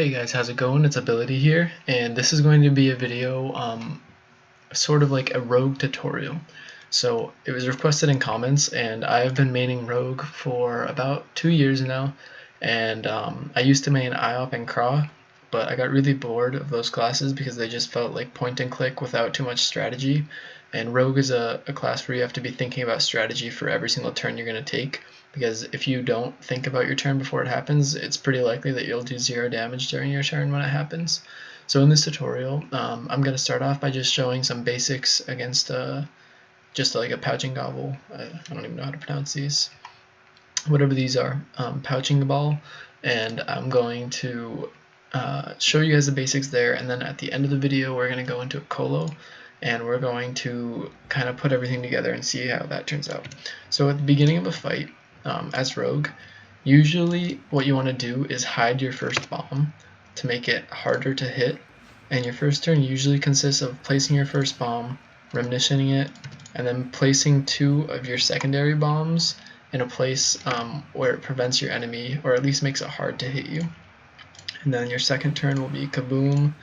Hey guys, how's it going? It's Ability here, and this is going to be a video, sort of like a rogue tutorial. So it was requested in comments, and I have been maining rogue for about 2 years now, and I used to main IOP and Craw, but I got really bored of those classes because they just felt like point and click without too much strategy, and rogue is a class where you have to be thinking about strategy for every single turn you're going to take, because if you don't think about your turn before it happens, it's pretty likely that you'll do 0 damage during your turn when it happens. So in this tutorial, I'm going to start off by just showing some basics against just like a pouching gobble. I don't even know how to pronounce these. Whatever these are, pouching ball, and I'm going to show you guys the basics there, and then at the end of the video we're going to go into a colo, and we're going to kind of put everything together and see how that turns out. So at the beginning of a fight, as rogue, usually what you want to do is hide your first bomb to make it harder to hit, and your first turn usually consists of placing your first bomb, reminiscing it, and then placing 2 of your secondary bombs in a place where it prevents your enemy, or at least makes it hard to hit you. And then your second turn will be Kaboom,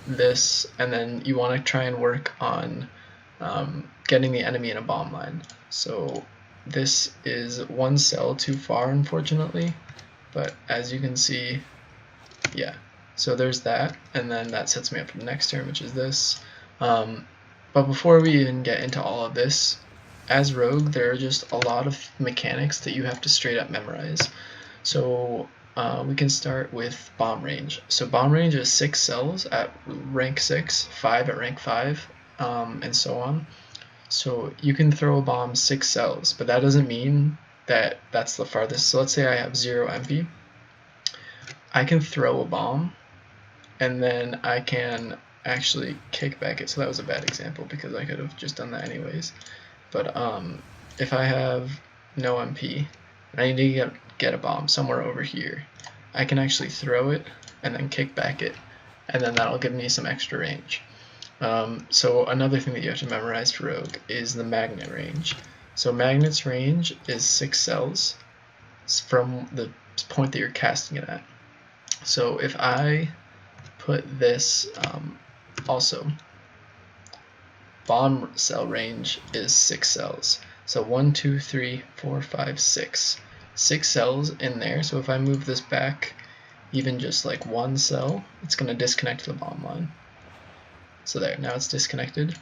this, and then you want to try and work on getting the enemy in a bomb line. So this is 1 cell too far, unfortunately, but as you can see, yeah, so there's that, and then that sets me up for the next turn, which is this. But before we even get into all of this, as rogue, there are just a lot of mechanics that you have to straight up memorize. So we can start with bomb range. So bomb range is 6 cells at rank 6, 5 at rank 5, and so on. So you can throw a bomb 6 cells, but that doesn't mean that that's the farthest. So let's say I have 0 MP. I can throw a bomb, and then I can actually kick back it. So that was a bad example because I could have just done that anyways. But if I have no MP, and I need to get a bomb somewhere over here, I can actually throw it and then kick back it, and then that'll give me some extra range. So another thing that you have to memorize for rogue is the magnet range. So magnet's range is 6 cells from the point that you're casting it at. So if I put this, also bomb cell range is 6 cells. So 1, 2, 3, 4, 5, 6. 6 cells in there. So if I move this back even just like 1 cell, it's going to disconnect the bomb line. So there, now it's disconnected.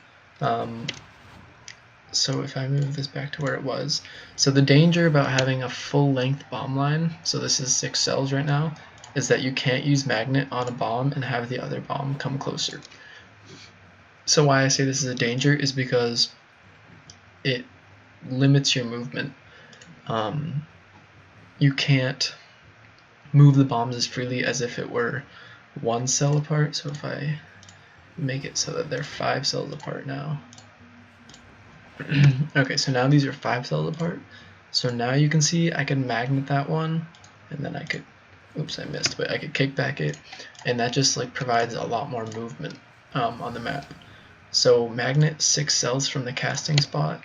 So if I move this back to where it was, so the danger about having a full length bomb line, so this is 6 cells right now, is that you can't use magnet on a bomb and have the other bomb come closer. So why I say this is a danger is because it limits your movement. You can't move the bombs as freely as if it were 1 cell apart. So if I make it so that they're 5 cells apart now. Okay, so now these are 5 cells apart. So now you can see I can magnet that one, and then I could, oops, I missed, but I could kick back it, and that just like provides a lot more movement on the map. So magnet 6 cells from the casting spot,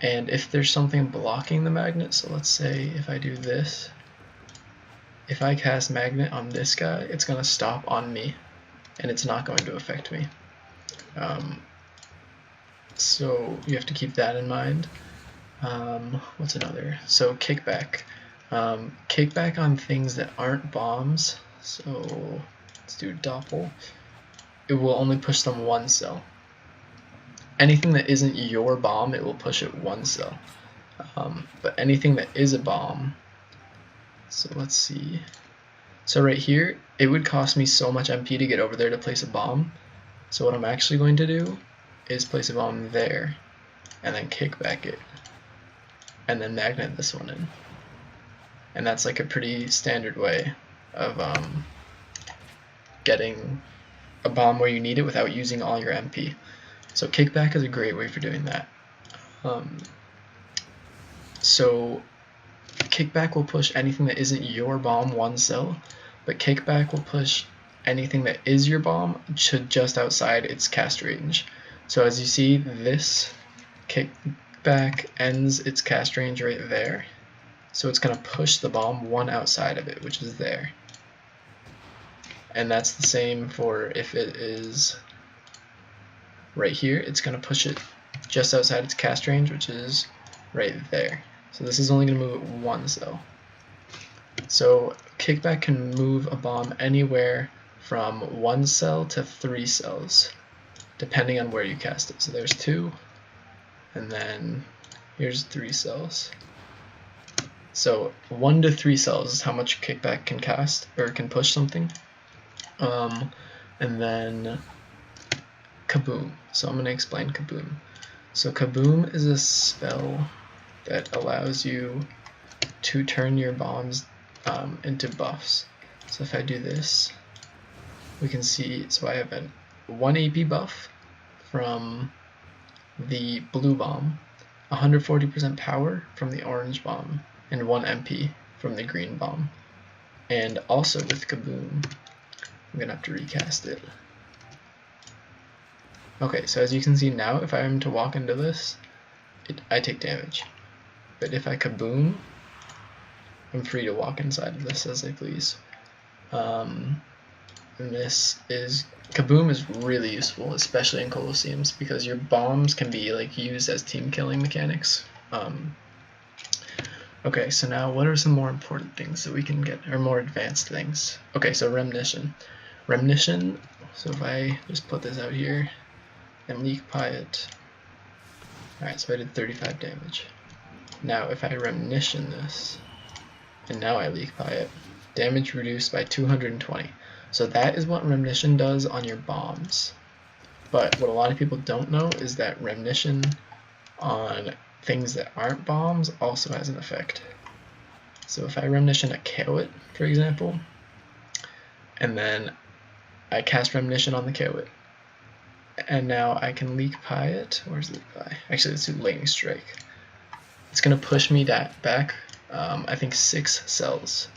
and if there's something blocking the magnet, so let's say if I do this, if I cast magnet on this guy, it's going to stop on me, and it's not going to affect me. So you have to keep that in mind. What's another? So kickback. Kickback on things that aren't bombs. So let's do doppel. It will only push them 1 cell. Anything that isn't your bomb, it will push it 1 cell. But anything that is a bomb, so let's see. So right here, it would cost me so much MP to get over there to place a bomb. So what I'm actually going to do is place a bomb there, and then kick back it, and then magnet this one in. And that's like a pretty standard way of getting a bomb where you need it without using all your MP. So kickback is a great way for doing that. So kickback will push anything that isn't your bomb 1 cell, but kickback will push anything that is your bomb to just outside its cast range. So as you see, this kickback ends its cast range right there. So it's going to push the bomb 1 outside of it, which is there. And that's the same for if it is right here, it's going to push it just outside its cast range, which is right there. So this is only going to move it 1 cell. So kickback can move a bomb anywhere from 1 cell to 3 cells, depending on where you cast it. So there's 2, and then here's 3 cells. So 1 to 3 cells is how much kickback can cast, or can push something. And then Kaboom. So I'm going to explain Kaboom. So Kaboom is a spell that allows you to turn your bombs into buffs. So if I do this, we can see, so I have a 1 AP buff from the blue bomb, 140% power from the orange bomb, and 1 MP from the green bomb. And also with Kaboom, I'm going to have to recast it. Okay, so as you can see now, if I am to walk into this, I take damage. But if I Kaboom, I'm free to walk inside of this as I please. And Kaboom is really useful, especially in Colosseums, because your bombs can be like used as team killing mechanics. Okay, so now what are some more important things that we can get, or more advanced things? Okay, so Remnition. Remnition, so if I just put this out here and leak pie it, alright, so I did 35 damage. Now if I Remnition this, and now I leak pie it, damage reduced by 220. So that is what Remnition does on your bombs. But what a lot of people don't know is that Remnition on things that aren't bombs also has an effect. So if I Remnition a Kowit, for example, and then I cast Remnition on the Kowit, and now I can leak pie it. Where's leak pie? Actually, let's do Lightning Strike. It's going to push me back, I think 6 cells.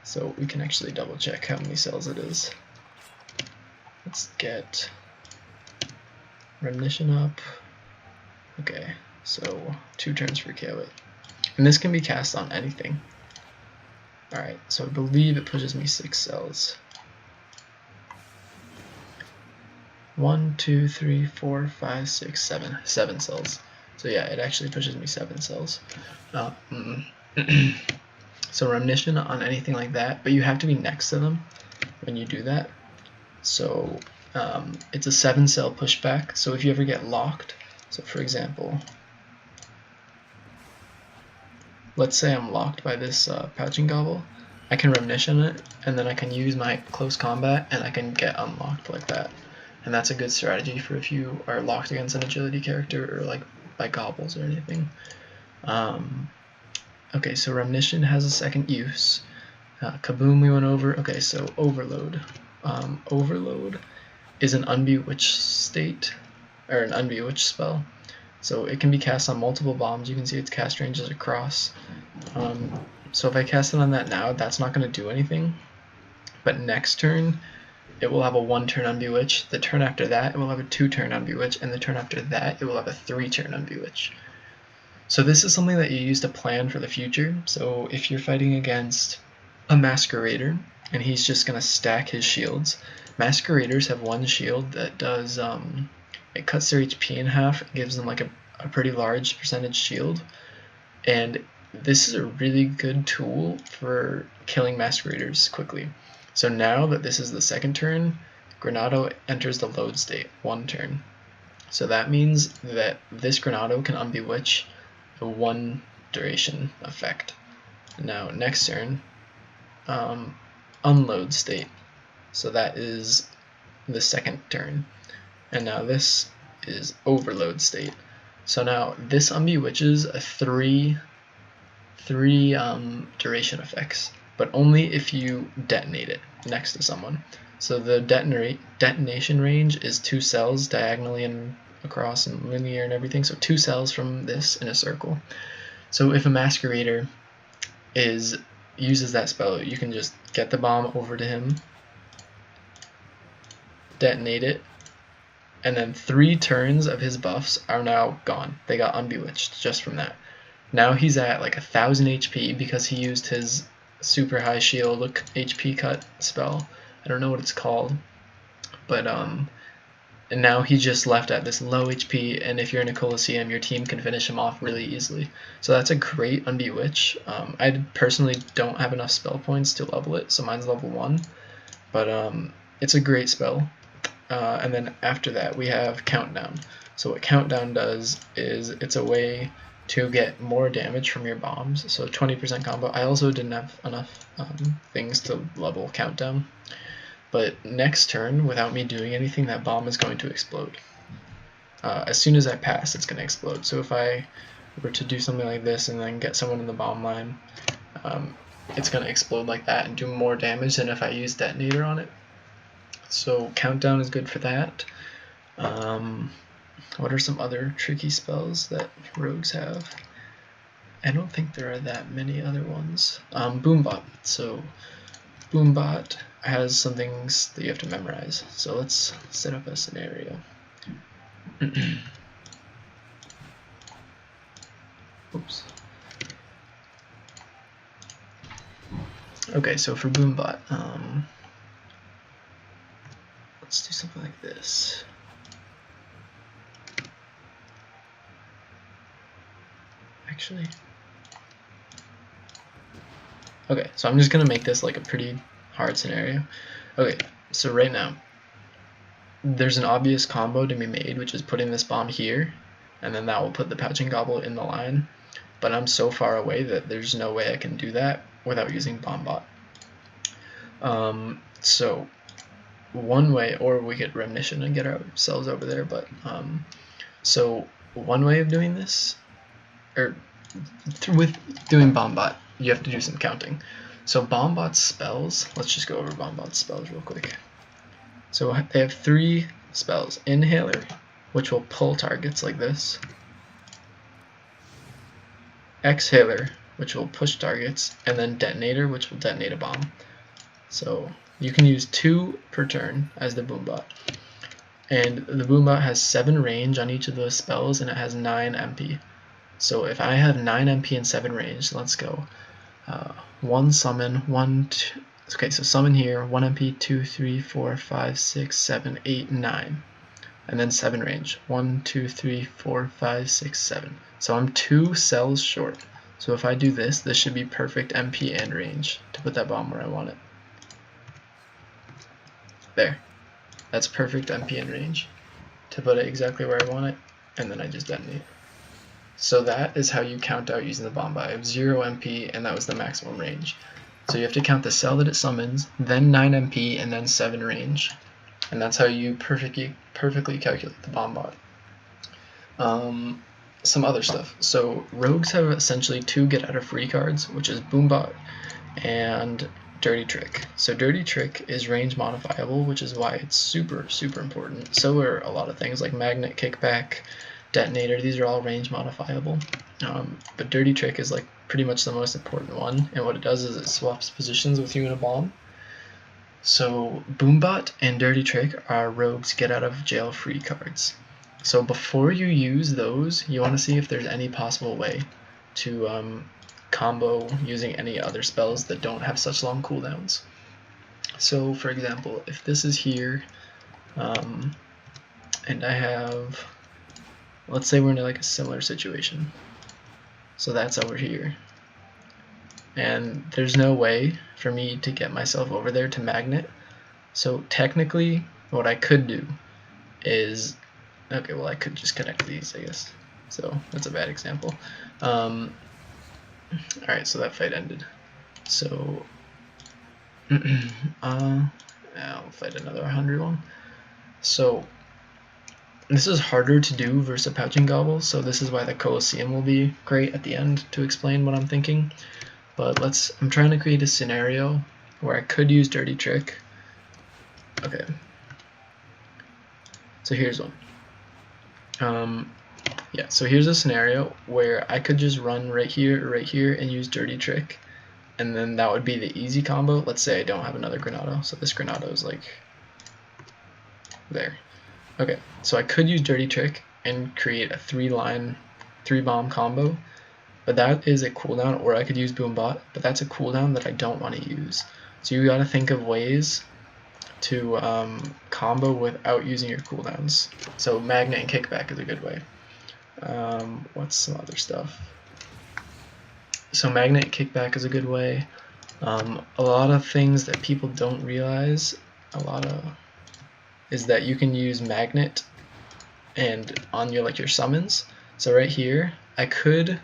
So we can actually double check how many cells it is. Let's get Remnition up. Okay, so 2 turns for Kowit. And this can be cast on anything. Alright, so I believe it pushes me 6 cells. 1, 2, 3, 4, 5, 6, 7. 7 cells. So yeah, it actually pushes me 7 cells. So Remnition on anything like that, but you have to be next to them when you do that. So it's a 7 cell pushback. So if you ever get locked, so for example, let's say I'm locked by this Pouching Gobble, I can Remnition it, and then I can use my close combat, and I can get unlocked like that. And that's a good strategy for if you are locked against an agility character, or like by gobbles or anything. Okay, so Remnition has a second use. Kaboom we went over. Okay, so Overload. Overload is an Unbewitched state, or an Unbewitched spell. So it can be cast on multiple bombs. You can see its cast ranges across. So if I cast it on that now, that's not going to do anything. But next turn, it will have a 1-turn Unbewitch. The turn after that, it will have a 2-turn Unbewitch. And the turn after that, it will have a 3-turn Unbewitch. So this is something that you use to plan for the future. So if you're fighting against a Masquerader, and he's just going to stack his shields. Masqueraders have 1 shield that does, it cuts their HP in half, gives them like a pretty large percentage shield. And this is a really good tool for killing Masqueraders quickly. So now that this is the 2nd turn, Granado enters the load state, 1 turn. So that means that this Granado can Unbewitch a 1 duration effect. Now next turn, unload state. So that is the 2nd turn. And now this is overload state. So now this Unbewitches a 3 duration effects, but only if you detonate it next to someone. So the detonation range is 2 cells diagonally and across and linear and everything, so 2 cells from this in a circle. So if a Masquerader uses that spell, you can just get the bomb over to him, detonate it, and then 3 turns of his buffs are now gone. They got Unbewitched just from that. Now he's at like 1000 HP because he used his super high shield HP cut spell I don't know what it's called, but and now he's just left at this low HP, and if you're in a Colosseum, your team can finish him off really easily. So that's a great Unbewitch. I personally don't have enough spell points to level it, so mine's level 1, but it's a great spell. And then after that, we have Countdown. So what Countdown does is it's a way to get more damage from your bombs, so 20% combo. I also didn't have enough things to level Countdown. But next turn, without me doing anything, that bomb is going to explode. As soon as I pass, it's going to explode. So if I were to do something like this and then get someone in the bomb line, it's going to explode like that and do more damage than if I use Detonator on it. So Countdown is good for that. What are some other tricky spells that rogues have? I don't think there are that many other ones. Boombot. So Boombot has some things that you have to memorize. So let's set up a scenario. Oops. Okay, so for Boombot, let's do something like this. Actually, okay, so I'm just gonna make this like a pretty hard scenario. Okay, so right now there's an obvious combo to be made, which is putting this bomb here, and then that will put the Pouching Gobble in the line, but I'm so far away that there's no way I can do that without using Boombot. So one way, or we could Remnition and get ourselves over there, but so one way of doing this, or with doing Boombot, you have to do some counting. So Boombot's spells, let's just go over Boombot's spells real quick. So they have 3 spells. Inhaler, which will pull targets like this. Exhaler, which will push targets, and then Detonator, which will detonate a bomb. So you can use 2 per turn as the Boombot. And the Boombot has 7 range on each of those spells, and it has 9 MP. So if I have 9 MP and 7 range, let's go. 1 summon, 1, 2, okay, so summon here, 1 MP, 2, 3, 4, 5, 6, 7, 8, 9. And then 7 range, 1, 2, 3, 4, 5, 6, 7. So I'm 2 cells short. So if I do this, this should be perfect MP and range to put that bomb where I want it. There. That's perfect MP and range to put it exactly where I want it, and then I just detonate. So that is how you count out using the Boombot. I have 0 MP, and that was the maximum range. So you have to count the cell that it summons, then 9 MP, and then 7 range. And that's how you perfectly calculate the Boombot. Some other stuff. So rogues have essentially 2 get-out-of-free cards, which is Boombot and Dirty Trick. So Dirty Trick is range modifiable, which is why it's super, super important. So are a lot of things like Magnet, Kickback, Detonator. These are all range modifiable. But Dirty Trick is like pretty much the most important one, and what it does is it swaps positions with you in a bomb. So Boombot and Dirty Trick are rogues get out of jail free cards. So before you use those, you want to see if there's any possible way to combo using any other spells that don't have such long cooldowns. So for example, if this is here, and I have, let's say we're in like a similar situation. So that's over here. And there's no way for me to get myself over there to Magnet. So technically, what I could do is, okay, well I could just connect these, I guess. So that's a bad example. Alright, so that fight ended. So, I'll fight another 100 one. So, this is harder to do versus a Pouching Gobble, so this is why the Colosseum will be great at the end to explain what I'm thinking. But I'm trying to create a scenario where I could use Dirty Trick. Okay. So here's one. Yeah, so here's a scenario where I could just run right here, and use Dirty Trick. And then that would be the easy combo. Let's say I don't have another Granado, so this Granado is like there. Okay, so I could use Dirty Trick and create a 3-bomb combo, but that is a cooldown, or I could use Boombot, but that's a cooldown that I don't want to use. So you gotta think of ways to combo without using your cooldowns. So magnet and kickback is a good way. What's some other stuff? So magnet and kickback is a good way. A lot of things that people don't realize is that you can use magnet and on your your summons. So right here, I could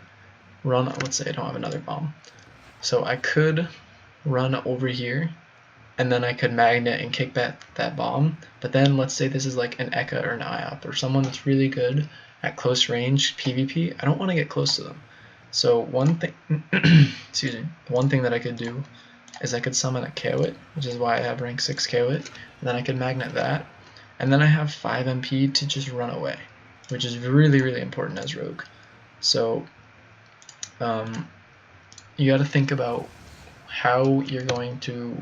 run, let's say I don't have another bomb. So I could run over here, and then I could magnet and kick that bomb. But then let's say this is like an Eka or an IOP or someone that's really good at close range PvP. I don't want to get close to them. So one thing, excuse me, one thing that I could do is I could summon a Kawit, which is why I have rank 6 Kawit, and then I could magnet that, and then I have 5 MP to just run away, which is really, really important as rogue. So you got to think about how you're going to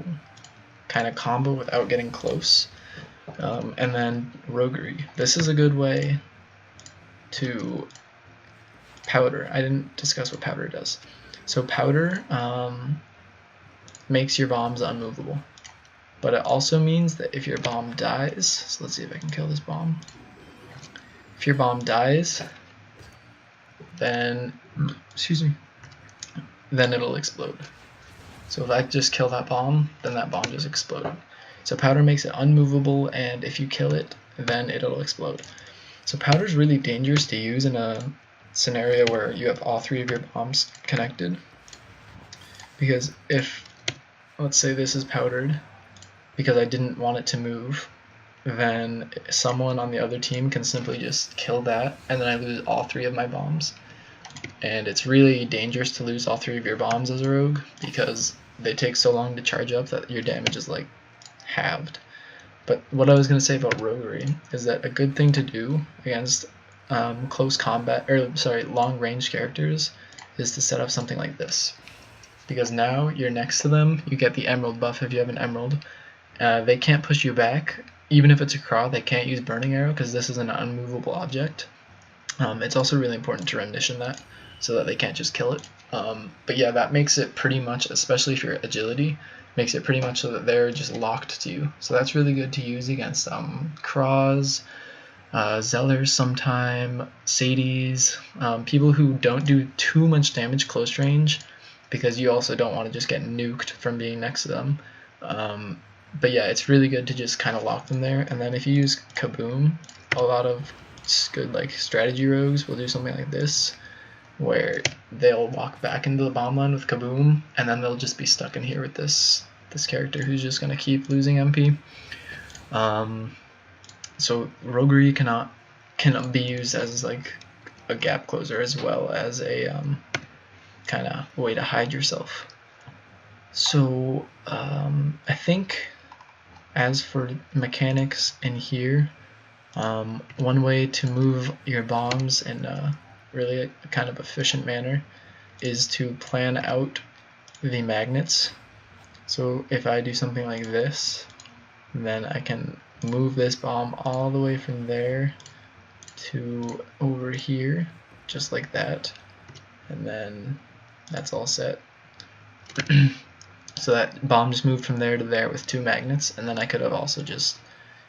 kind of combo without getting close. And then roguery. This is a good way to powder. I didn't discuss what powder does. So powder makes your bombs unmovable. But it also means that if your bomb dies, so let's see if I can kill this bomb. If your bomb dies, then, excuse me, then it'll explode. So if I just kill that bomb, then that bomb just exploded. So powder makes it unmovable, and if you kill it, then it'll explode. So powder is really dangerous to use in a scenario where you have all 3 of your bombs connected. Because if, let's say this is powdered, because I didn't want it to move, then someone on the other team can simply just kill that, and then I lose all 3 of my bombs. And it's really dangerous to lose all 3 of your bombs as a rogue, because they take so long to charge up that your damage is like halved. But what I was going to say about roguery is that a good thing to do against close combat, or sorry, long range characters, is to set up something like this. Because now you're next to them, you get the emerald buff if you have an emerald. They can't push you back, even if it's a craw. They can't use burning arrow because this is an unmovable object. It's also really important to rendition that so that they can't just kill it. But yeah, that makes it pretty much, especially if you're agility, makes it pretty much so that they're just locked to you. So that's really good to use against craws, Zellers sometime, Sadies, people who don't do too much damage close range, because you also don't want to just get nuked from being next to them. But yeah, it's really good to just kind of lock them there. And then if you use Kaboom, a lot of good like strategy rogues will do something like this, where they'll walk back into the bomb line with Kaboom, and then they'll just be stuck in here with this character who's just gonna keep losing MP. So roguery cannot be used as like a gap closer as well as a kind of way to hide yourself. So I think as for mechanics in here, one way to move your bombs in a really kind of efficient manner is to plan out the magnets. So if I do something like this, then I can move this bomb all the way from there to over here, just like that, and then that's all set. So that bomb just moved from there to there with 2 magnets, and then I could have also just,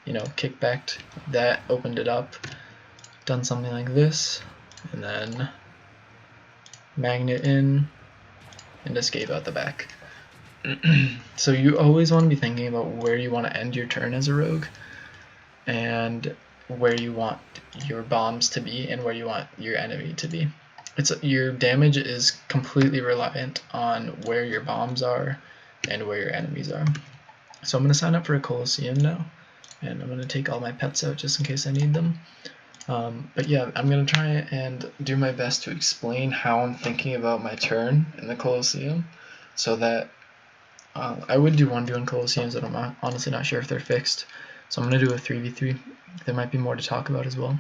you know, kickbacked that, opened it up, done something like this, and then magnet in and escape out the back. So you always want to be thinking about where you want to end your turn as a rogue, and where you want your bombs to be and where you want your enemy to be. Your damage is completely reliant on where your bombs are and where your enemies are. So I'm going to sign up for a Colosseum now, and I'm going to take all my pets out just in case I need them. But yeah, I'm going to try and do my best to explain how I'm thinking about my turn in the Colosseum, so that I would do 1v1 Colosseums, but I'm honestly not sure if they're fixed. So I'm going to do a 3v3. There might be more to talk about as well.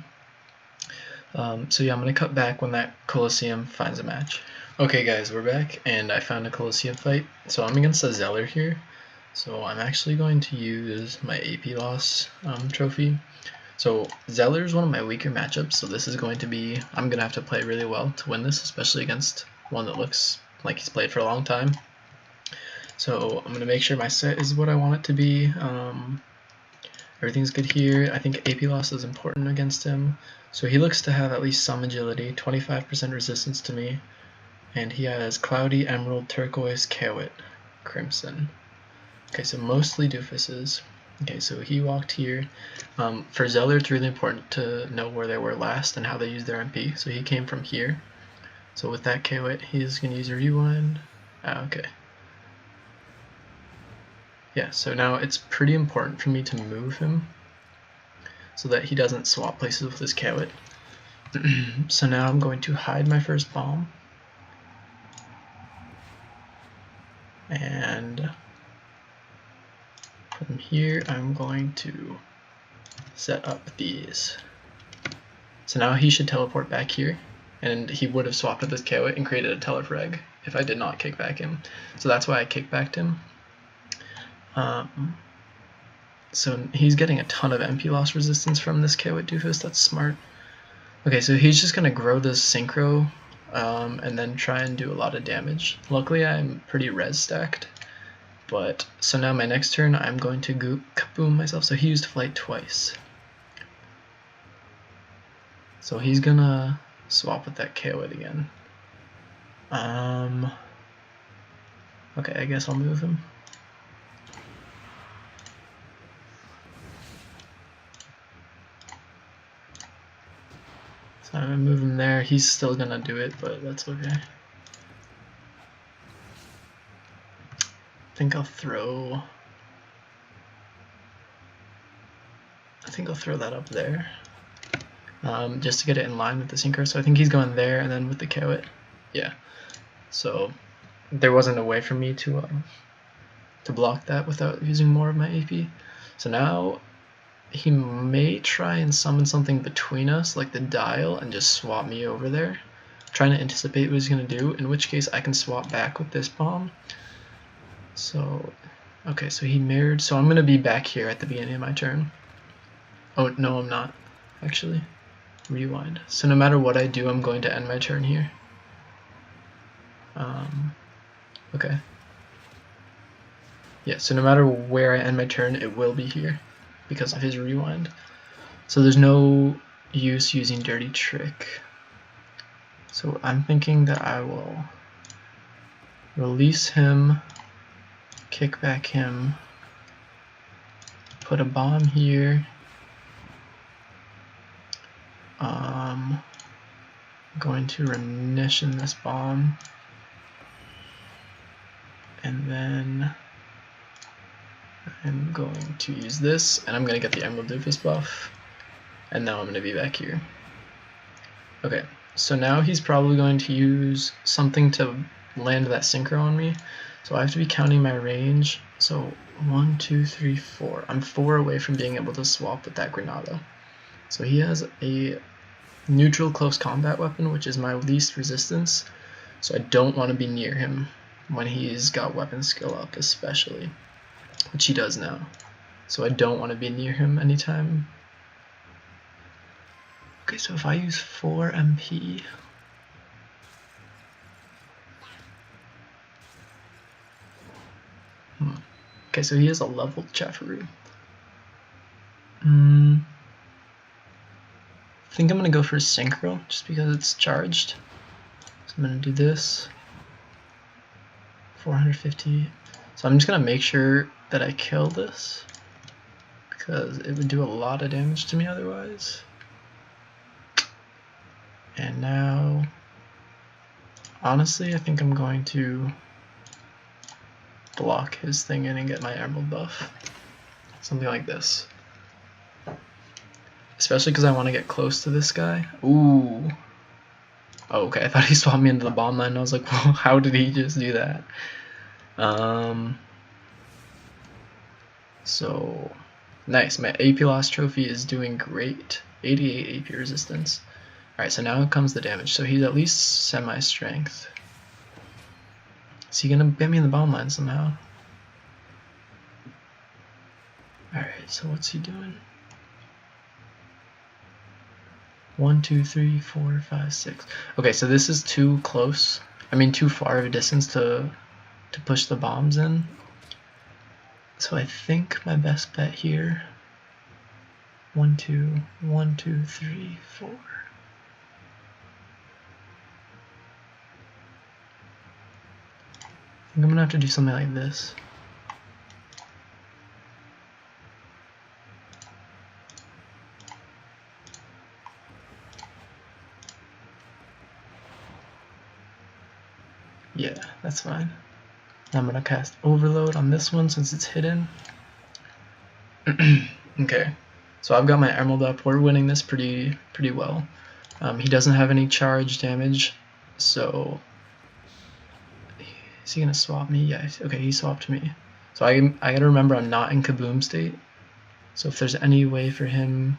So yeah, I'm going to cut back when that Colosseum finds a match. Okay guys, we're back, and I found a Colosseum fight. So I'm against a Zeller here. So I'm actually going to use my AP loss trophy. So Zeller is one of my weaker matchups, so this is going to be, I'm going to have to play really well to win this, especially against one that looks like he's played for a long time. So I'm going to make sure my set is what I want it to be. Everything's good here. I think AP loss is important against him. So he looks to have at least some agility, 25% resistance to me. And he has Cloudy, Emerald, Turquoise, Kawit, Crimson. Okay, so mostly Dofuses. Okay, so he walked here. For Zeller, it's really important to know where they were last and how they use their MP. So he came from here. So with that Kawit, he's going to use a Rewind. Okay. Yeah, so now it's pretty important for me to move him so that he doesn't swap places with his Kawit. So now I'm going to hide my first bomb. And from here, I'm going to set up these. So now he should teleport back here, and he would have swapped with this Kawit and created a telefrag if I did not kickback him. So that's why I kickbacked him. So he's getting a ton of MP loss resistance from this Kawit Dofus. That's smart. Okay, so he's just going to grow this synchro and then try and do a lot of damage. Luckily, I'm pretty res stacked. But so now my next turn, I'm going to Kaboom myself. So he used flight twice. So he's going to swap with that Kawit again. Okay, I guess I'll move him. So I'm gonna move him there. He's still gonna do it, but that's okay. I think I'll throw that up there, just to get it in line with the synchro. So I think he's going there, and then with the Kawit, yeah. So there wasn't a way for me to block that without using more of my AP. So now he may try and summon something between us, like the dial, and just swap me over there, trying to anticipate what he's going to do, in which case I can swap back with this bomb. So, okay, so he mirrored, so I'm going to be back here at the beginning of my turn. Oh, no, I'm not, actually. Rewind. So no matter what I do, I'm going to end my turn here. Okay. Yeah, so no matter where I end my turn, it will be here, because of his rewind. So there's no use using Dirty Trick. So I'm thinking that I will release him, kick back him, put a bomb here. I'm going to Remnition this bomb, and then I'm going to use this, and I'm going to get the Emerald Dofus buff, and now I'm going to be back here. Okay, so now he's probably going to use something to land that synchro on me, so I have to be counting my range. So 1, 2, 3, 4. I'm 4 away from being able to swap with that Granada. So he has a neutral close combat weapon, which is my least resistance, so I don't want to be near him when he's got weapon skill up, especially, which he does now. So I don't want to be near him anytime. Okay, so if I use 4 MP, okay, so he has a leveled Chaffaroo. I think I'm going to go for Synchro, just because it's charged. So I'm going to do this. 450. So I'm just going to make sure that I kill this, because it would do a lot of damage to me otherwise. And now, honestly, I think I'm going to block his thing in and get my Emerald buff. Something like this. Especially because I want to get close to this guy. Ooh. Oh, okay, I thought he swapped me into the bomb line, and I was like, well, how did he just do that? So, nice. My AP loss trophy is doing great. 88 AP resistance. Alright, so now comes the damage. So he's at least semi-strength. Is he gonna get me in the bomb line somehow? Alright, so what's he doing? 1, 2, 3, 4, 5, 6. Okay, so this is too close. I mean, too far of a distance to push the bombs in. So I think my best bet here 1, 2, 1, 2, 3, 4. I think I'm gonna have to do something like this. Yeah, that's fine. I'm gonna cast Overload on this one since it's hidden. Okay, so I've got my Emerald up. We're winning this pretty well. He doesn't have any charge damage, so is he gonna swap me? Yeah, okay, he swapped me. So I gotta remember I'm not in Kaboom state. So if there's any way for him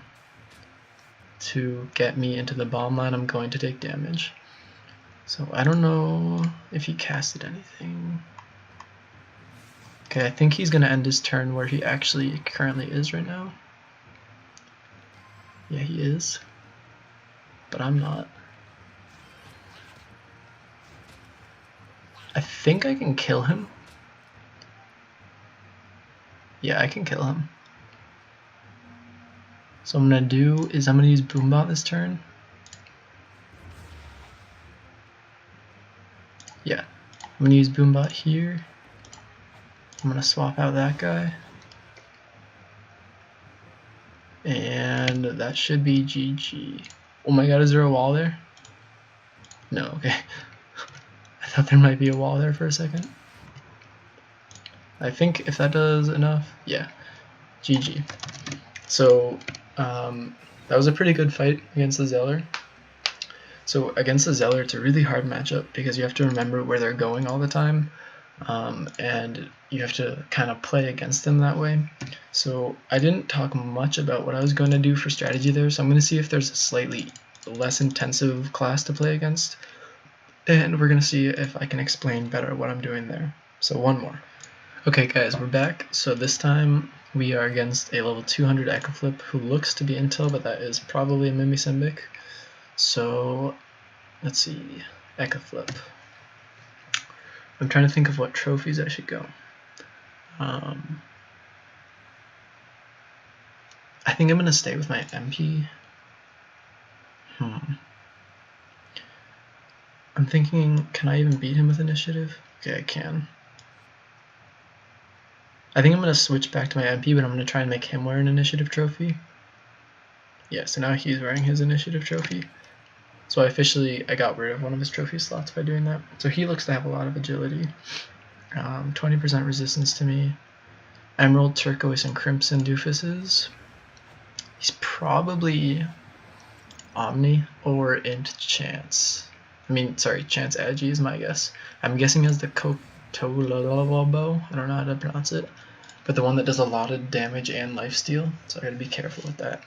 to get me into the bomb line, I'm going to take damage. So I don't know if he casted anything. Okay, I think he's gonna end his turn where he actually currently is right now. Yeah, he is. But I'm not. I think I can kill him. Yeah, I can kill him. So what I'm gonna do is I'm gonna use Boombot this turn. Yeah, I'm gonna use Boombot here. I'm gonna swap out that guy. And that should be GG. Oh my god, is there a wall there? No, okay. I thought there might be a wall there for a second. I think if that does enough, yeah, GG. So that was a pretty good fight against the Zeller. So against the Zeller, it's a really hard matchup because you have to remember where they're going all the time, and you have to kind of play against them that way. So I didn't talk much about what I was going to do for strategy there, so I'm going to see if there's a slightly less intensive class to play against, and we're going to see if I can explain better what I'm doing there. So one more. Okay guys, we're back. So this time we are against a level 200 Ecoflip who looks to be Intel, but that is probably a Mimisimbic. So let's see, Ecoflip. I'm trying to think of what trophies I should go. I think I'm going to stay with my MP. I'm thinking, can I even beat him with initiative? Okay, I can. I think I'm going to switch back to my MP, but I'm going to try and make him wear an initiative trophy. Yeah, so now he's wearing his initiative trophy. So I got rid of one of his trophy slots by doing that. So he looks to have a lot of agility. 20% resistance to me. Emerald, Turquoise, and Crimson Dofuses. He's probably Omni or Int Chance. Chance Agi is my guess. I'm guessing as the Kotololobo. I don't know how to pronounce it. But the one that does a lot of damage and lifesteal. So I gotta be careful with that.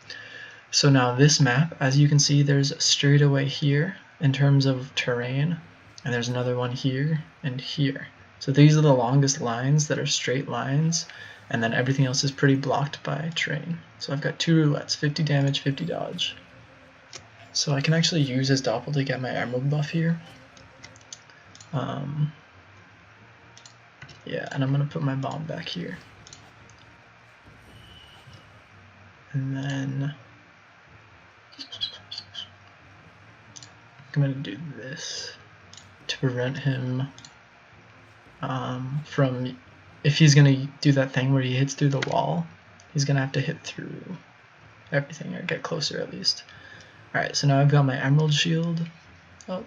So now this map, as you can see, there's a straightaway here in terms of terrain, and there's another one here and here. So these are the longest lines that are straight lines, and then everything else is pretty blocked by terrain. So I've got 2 roulettes, 50 damage, 50 dodge. So I can actually use his Doppel to get my Emerald buff here. Yeah, and I'm going to put my bomb back here. And then I'm going to do this to prevent him from, if he's going to do that thing where he hits through the wall, he's going to have to hit through everything, or get closer at least. Alright, so now I've got my Emerald Shield up,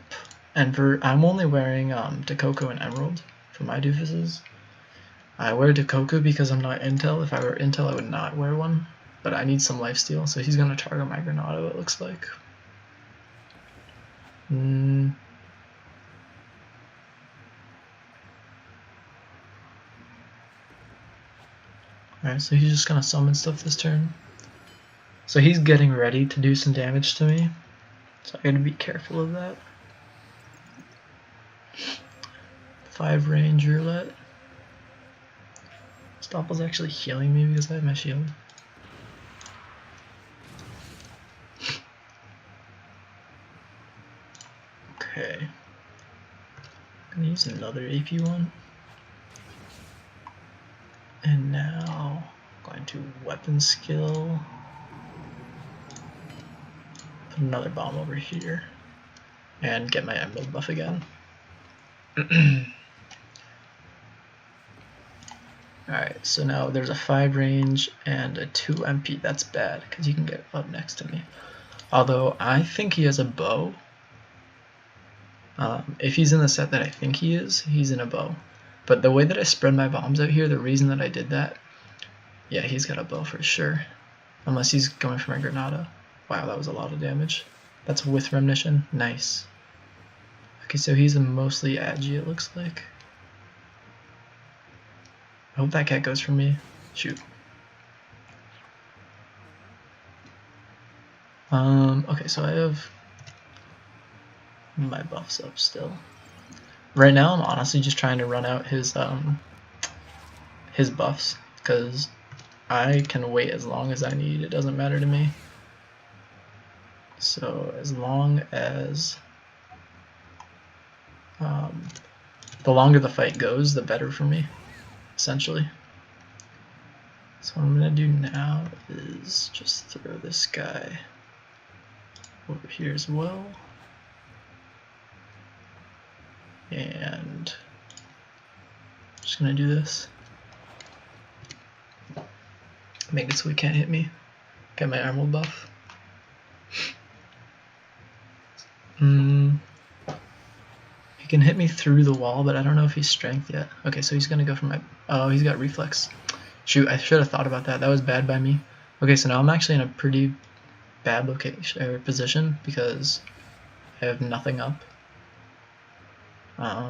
and I'm only wearing Dakoko and Emerald for my Dofuses. I wear Dakoko because I'm not Intel. If I were Intel, I would not wear one, but I need some lifesteal, so he's going to target my Granado, it looks like. Alright, so he's just going to summon stuff this turn. So he's getting ready to do some damage to me, so I gotta be careful of that. 5 range roulette. Stoppel's actually healing me because I have my shield. Okay. I'm gonna use another AP one. And now I'm going to weapon skill. put another bomb over here and get my emerald buff again. Alright, so now there's a 5 range and a 2 MP. That's bad, because he can get up next to me. Although, I think he has a bow. If he's in the set that I think he is, he's in a bow. But the way that I spread my bombs out here, the reason that I did that, yeah, he's got a bow for sure. Unless he's going for my Granada. Wow, that was a lot of damage. That's with Remnition. Nice. Okay, so he's a mostly Agi, it looks like. I hope that cat goes for me. Shoot. Okay, so I have my buffs up still. Right now, I'm honestly just trying to run out his buffs, because I can wait as long as I need. It doesn't matter to me. So as long as the longer the fight goes, the better for me, essentially. So what I'm gonna do now is just throw this guy over here as well, and I'm just gonna do this, make it so he can't hit me, get my emerald buff. He can hit me through the wall, but I don't know if he's strength yet. Okay, so he's gonna go for my, oh, he's got reflex. Shoot, I should have thought about that. That was bad by me. Okay, so now I'm actually in a pretty bad location or position because I have nothing up.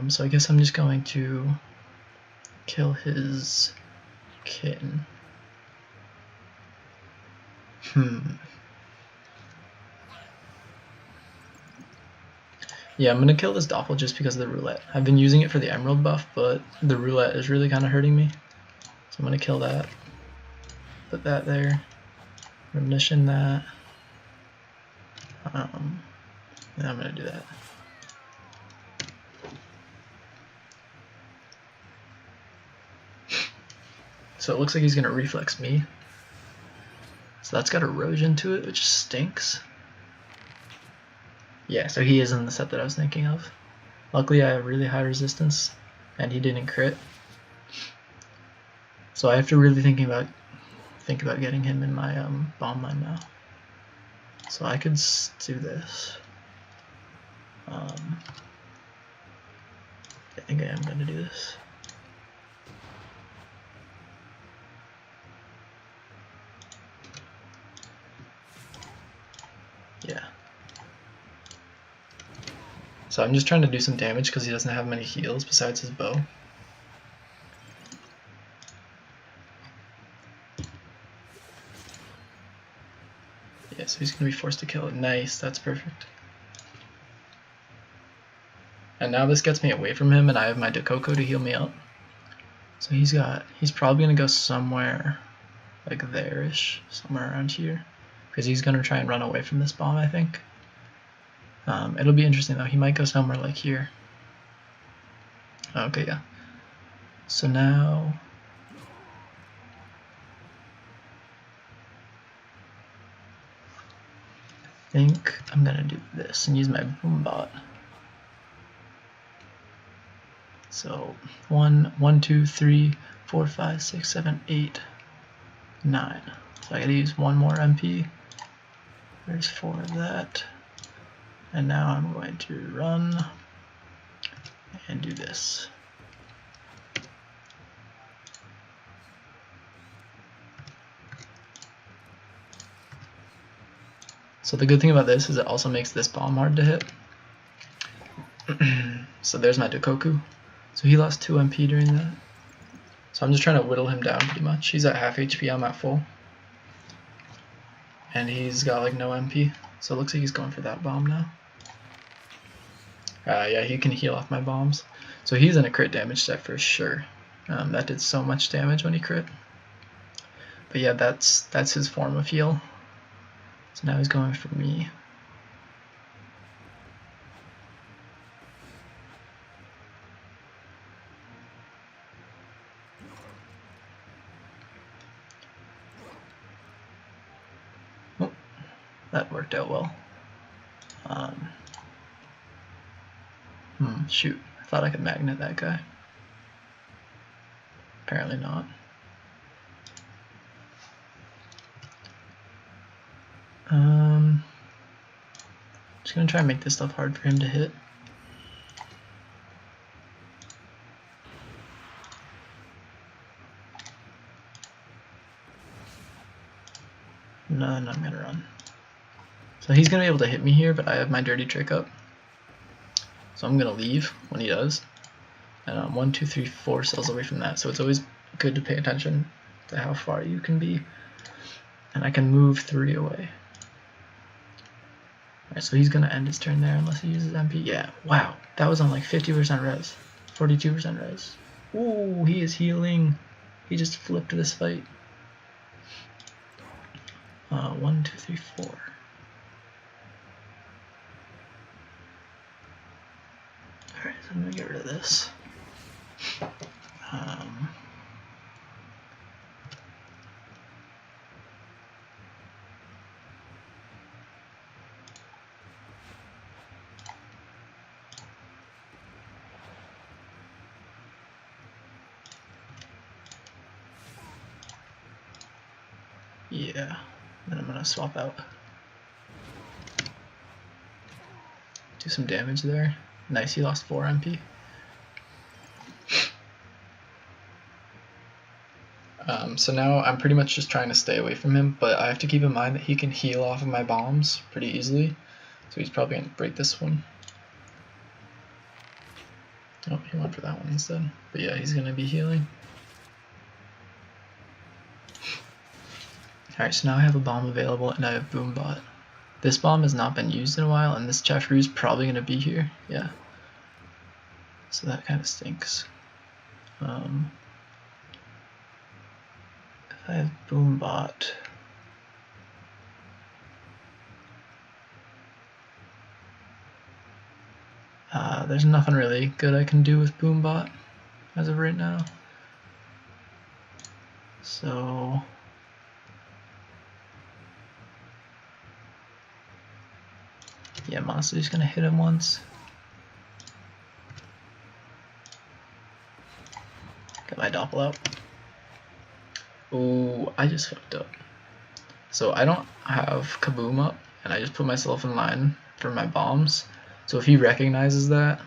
So I guess I'm just going to kill his kitten. Yeah, I'm gonna kill this Doppel just because of the roulette. I've been using it for the emerald buff, but the roulette is really kind of hurting me. So I'm gonna kill that. Put that there. Remnition that. And I'm gonna do that. So it looks like he's gonna reflex me. So that's got erosion to it, which stinks. Yeah, so he is in the set that I was thinking of. Luckily I have really high resistance, and he didn't crit. So I have to really think about getting him in my bomb line now. So I could do this. I think I am going to do this. Yeah. So I'm just trying to do some damage because he doesn't have many heals besides his bow. Yeah, so he's going to be forced to kill it. Nice, that's perfect. And now this gets me away from him, and I have my Dakoko to heal me up. So he's probably going to go somewhere like there-ish, somewhere around here. Because he's going to try and run away from this bomb, I think. It'll be interesting though, he might go somewhere like here. Okay, yeah. So now... I think I'm going to do this and use my boom bot. So 1, 2, 3, 4, 5, 6, 7, 8, 9. So I gotta use one more MP. There's 4 of that. And now I'm going to run and do this. So the good thing about this is it also makes this bomb hard to hit. So there's my Dakoko. So he lost 2 MP during that. So I'm just trying to whittle him down pretty much. He's at half HP, I'm at full. And he's got like no MP. So it looks like he's going for that bomb now. Yeah, he can heal off my bombs. So he's in a crit damage set for sure. That did so much damage when he crit. But yeah, that's his form of heal. So now he's going for me. Oh, that worked out well. Shoot, I thought I could magnet that guy. Apparently not. Just gonna try and make this stuff hard for him to hit. None, I'm gonna run. So he's gonna be able to hit me here, but I have my dirty trick up. So I'm gonna leave when he does. And I'm 1, 2, 3, 4 cells away from that. So it's always good to pay attention to how far you can be. And I can move 3 away. Alright, so he's gonna end his turn there unless he uses MP. Yeah, wow, that was on like 50% res, 42% res. Ooh, he is healing. He just flipped this fight. 1, 2, 3, 4. Alright, so I'm gonna get rid of this. Yeah, then I'm gonna swap out. Do some damage there. Nice, he lost 4 MP. So now I'm pretty much just trying to stay away from him, but I have to keep in mind that he can heal off of my bombs pretty easily. So he's probably going to break this one. Oh, he went for that one instead. But yeah, he's going to be healing. Alright, so now I have a bomb available and I have Boombot. This bomb has not been used in a while, and this Chafru is probably going to be here. Yeah. So that kind of stinks. If I have Boombot, there's nothing really good I can do with Boombot as of right now. So yeah, I'm honestly just gonna hit him once. Get my Doppel out. Ooh, I just fucked up. So I don't have Kaboom up, and I just put myself in line for my bombs. So if he recognizes that,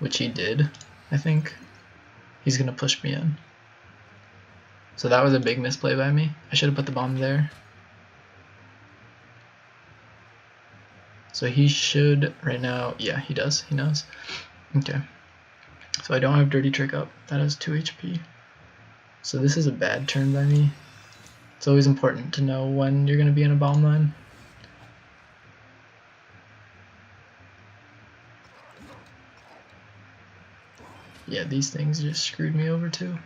which he did, I think, he's gonna push me in. So that was a big misplay by me. I should have put the bomb there. So he should right now, yeah, he does, he knows. Okay. So I don't have Dirty Trick up. That has 2 HP. So this is a bad turn by me. It's always important to know when you're going to be in a bomb line. Yeah, these things just screwed me over too.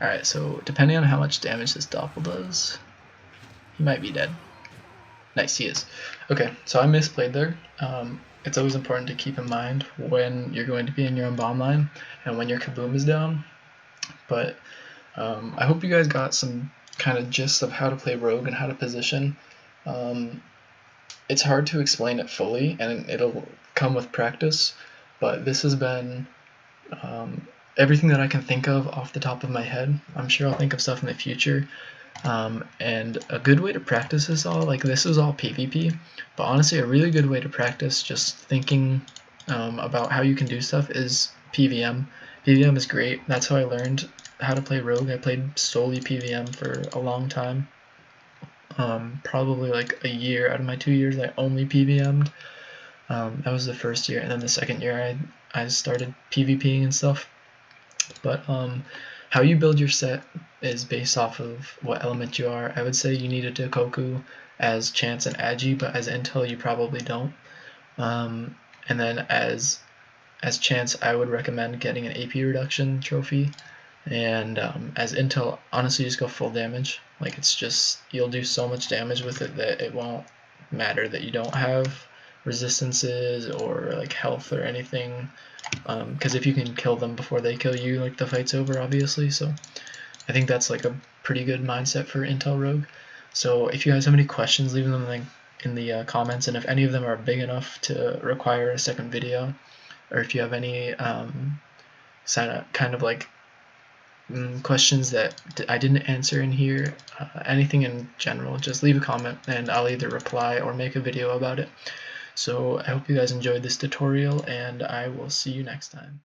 Alright, so depending on how much damage this Doppel does, he might be dead. Nice, he is. Okay, so I misplayed there. It's always important to keep in mind when you're going to be in your own bomb line and when your Kaboom is down. But I hope you guys got some kind of gist of how to play Rogue and how to position. It's hard to explain it fully, and it'll come with practice, but this has been everything that I can think of off the top of my head. I'm sure I'll think of stuff in the future. And a good way to practice this all, like this is all PvP, but honestly a really good way to practice just thinking about how you can do stuff is PVM. PVM is great. That's how I learned how to play Rogue. I played solely PVM for a long time. Probably like a year out of my 2 years I only PVM'd. That was the first year, and then the second year I started PvPing and stuff. But how you build your set is based off of what element you are. I would say you need a Dakoku as Chance and Agi, but as Intel you probably don't. And then as Chance, I would recommend getting an AP reduction trophy. And as Intel, honestly, just go full damage. Like, it's just, you'll do so much damage with it that it won't matter that you don't have resistances or like health or anything. Because if you can kill them before they kill you, like, the fight's over, obviously. So I think that's like a pretty good mindset for Intel Rogue. So if you guys have any questions, leave them in the comments, and if any of them are big enough to require a second video, or if you have any kind of like questions that I didn't answer in here, anything in general, just leave a comment and I'll either reply or make a video about it. So I hope you guys enjoyed this tutorial, and I will see you next time.